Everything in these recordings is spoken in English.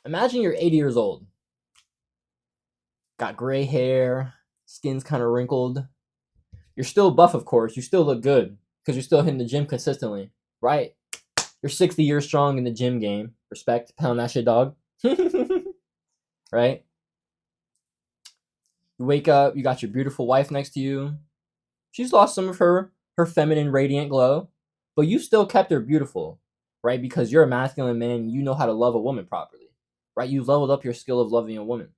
Imagine you're 80 years old, got gray hair, skin's kind of wrinkled. You're still buff, of course. You still look good because you're still hitting the gym consistently, right? You're 60 years strong in the gym game. Respect, pound that shit, dog. Right? You wake up, you got your beautiful wife next to you. She's lost some of her feminine radiant glow, but you still kept her beautiful, right? Because you're a masculine man, you know how to love a woman properly, right? You've leveled up your skill of loving a woman.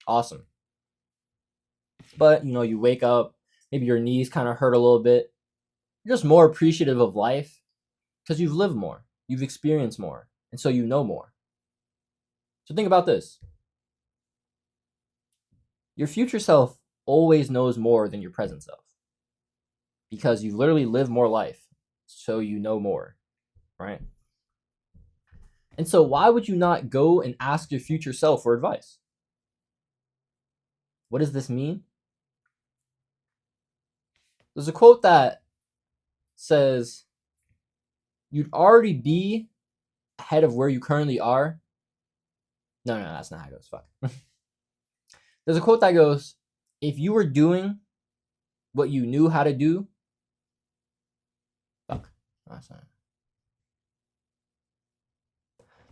Awesome. But, you wake up, maybe your knees kind of hurt a little bit. You're just more appreciative of life because you've lived more, you've experienced more, and so you know more. So think about this. Your future self always knows more than your present self because you've literally lived more life, so you know more, right? And so why would you not go and ask your future self for advice? What does this mean? There's a quote that says, you'd already be ahead of where you currently are. No, that's not how it goes. Fuck. There's a quote that goes, if you were doing what you knew how to do. Fuck. That's not.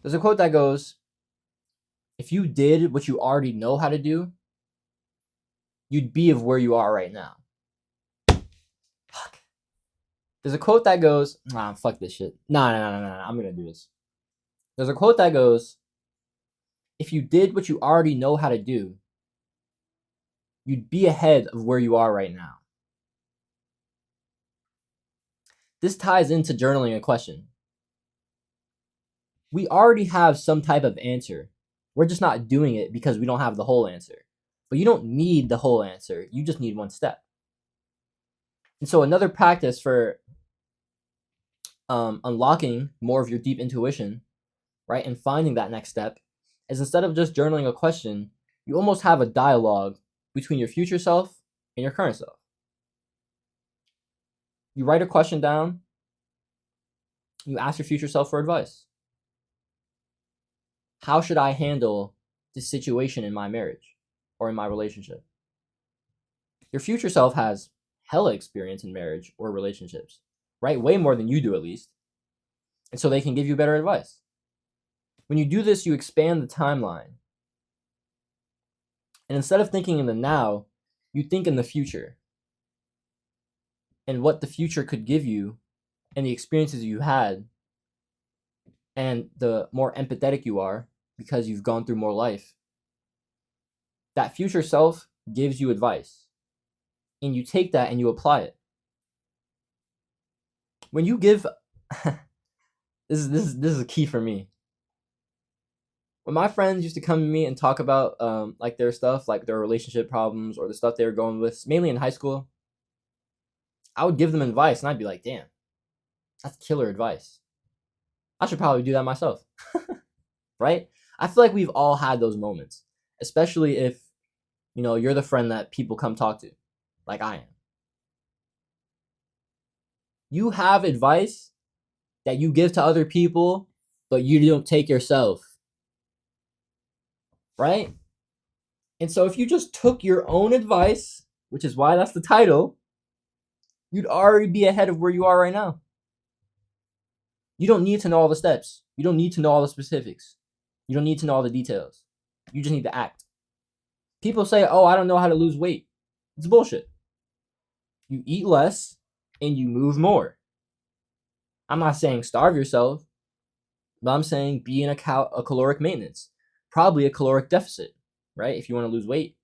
There's a quote that goes, if you did what you already know how to do, you'd be of where you are right now. Fuck. There's a quote that goes, fuck this shit. No, I'm going to do this. There's a quote that goes, if you did what you already know how to do, you'd be ahead of where you are right now. This ties into journaling a question. We already have some type of answer. We're just not doing it because we don't have the whole answer. But you don't need the whole answer. You just need one step. And so another practice for unlocking more of your deep intuition, right, and finding that next step is instead of just journaling a question, you almost have a dialogue between your future self and your current self. You write a question down. You ask your future self for advice. How should I handle this situation in my marriage or in my relationship? Your future self has hella experience in marriage or relationships, right? Way more than you do, at least. And so they can give you better advice. When you do this, you expand the timeline. And instead of thinking in the now, you think in the future and what the future could give you and the experiences you had. And the more empathetic you are because you've gone through more life, that future self gives you advice. And you take that and you apply it. When you give, this is a key for me. When my friends used to come to me and talk about like their stuff, like their relationship problems or the stuff they were going with, mainly in high school, I would give them advice and I'd be like, damn, that's killer advice. I should probably do that myself. Right? I feel like we've all had those moments, especially if, you're the friend that people come talk to, like I am. You have advice that you give to other people, but you don't take yourself. Right? And so if you just took your own advice, which is why that's the title, you'd already be ahead of where you are right now. You don't need to know all the steps. You don't need to know all the specifics. You don't need to know all the details. You just need to act. People say, oh, I don't know how to lose weight. It's bullshit. You eat less and you move more. I'm not saying starve yourself, but I'm saying be in a caloric maintenance. Probably a caloric deficit, right? If you want to lose weight,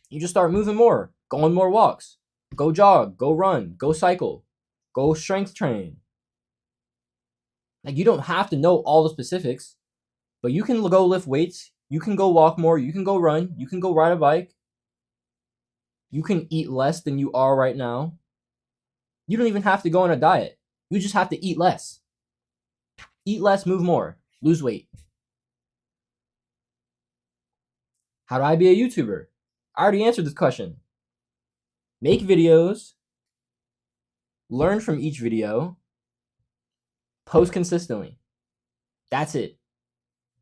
you just start moving more, go on more walks, go jog, go run, go cycle, go strength train. Like, you don't have to know all the specifics, but you can go lift weights, you can go walk more, you can go run, you can go ride a bike, you can eat less than you are right now. You don't even have to go on a diet. You just have to eat less. Eat less, move more, lose weight. How do I be a YouTuber? I already answered this question. Make videos, learn from each video, post consistently. That's it.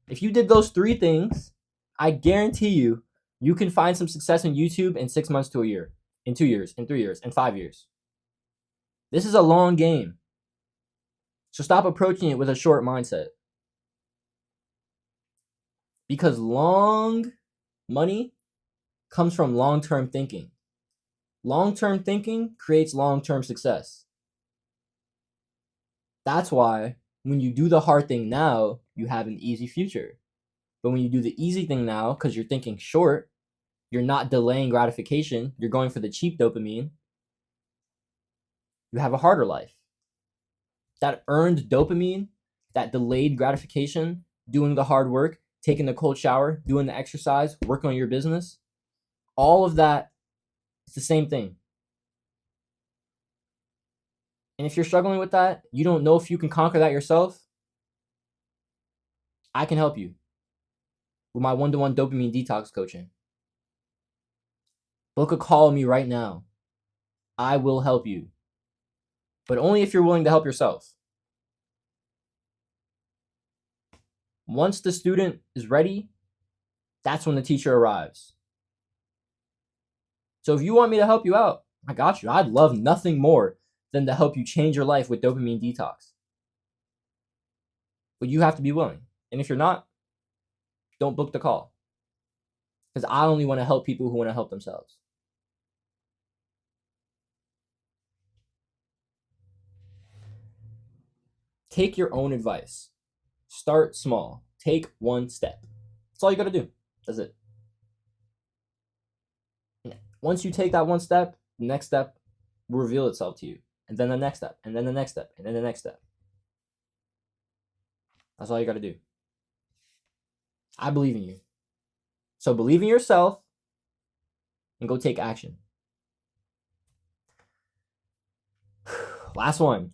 If you did those 3 things, I guarantee you can find some success in YouTube in 6 months to a year, in 2 years, in 3 years, in 5 years. This is a long game. So stop approaching it with a short mindset. Because long money comes from long-term thinking. Long-term thinking creates long-term success. That's why when you do the hard thing now, you have an easy future. But when you do the easy thing now, because you're thinking short, you're not delaying gratification, you're going for the cheap dopamine, you have a harder life. That earned dopamine, that delayed gratification, doing the hard work, taking the cold shower, doing the exercise, working on your business, all of that is the same thing. And if you're struggling with that, you don't know if you can conquer that yourself, I can help you with my one-to-one dopamine detox coaching. Book a call with me right now. I will help you. But only if you're willing to help yourself. Once the student is ready, that's when the teacher arrives. So if you want me to help you out, I got you. I'd love nothing more than to help you change your life with dopamine detox. But you have to be willing. And if you're not, don't book the call. Because I only want to help people who want to help themselves. Take your own advice. Start small. Take one step. That's all you got to do. That's it. Once you take that one step, the next step will reveal itself to you. And then the next step, and then the next step, and then the next step. That's all you got to do. I believe in you. So believe in yourself and go take action. Last one.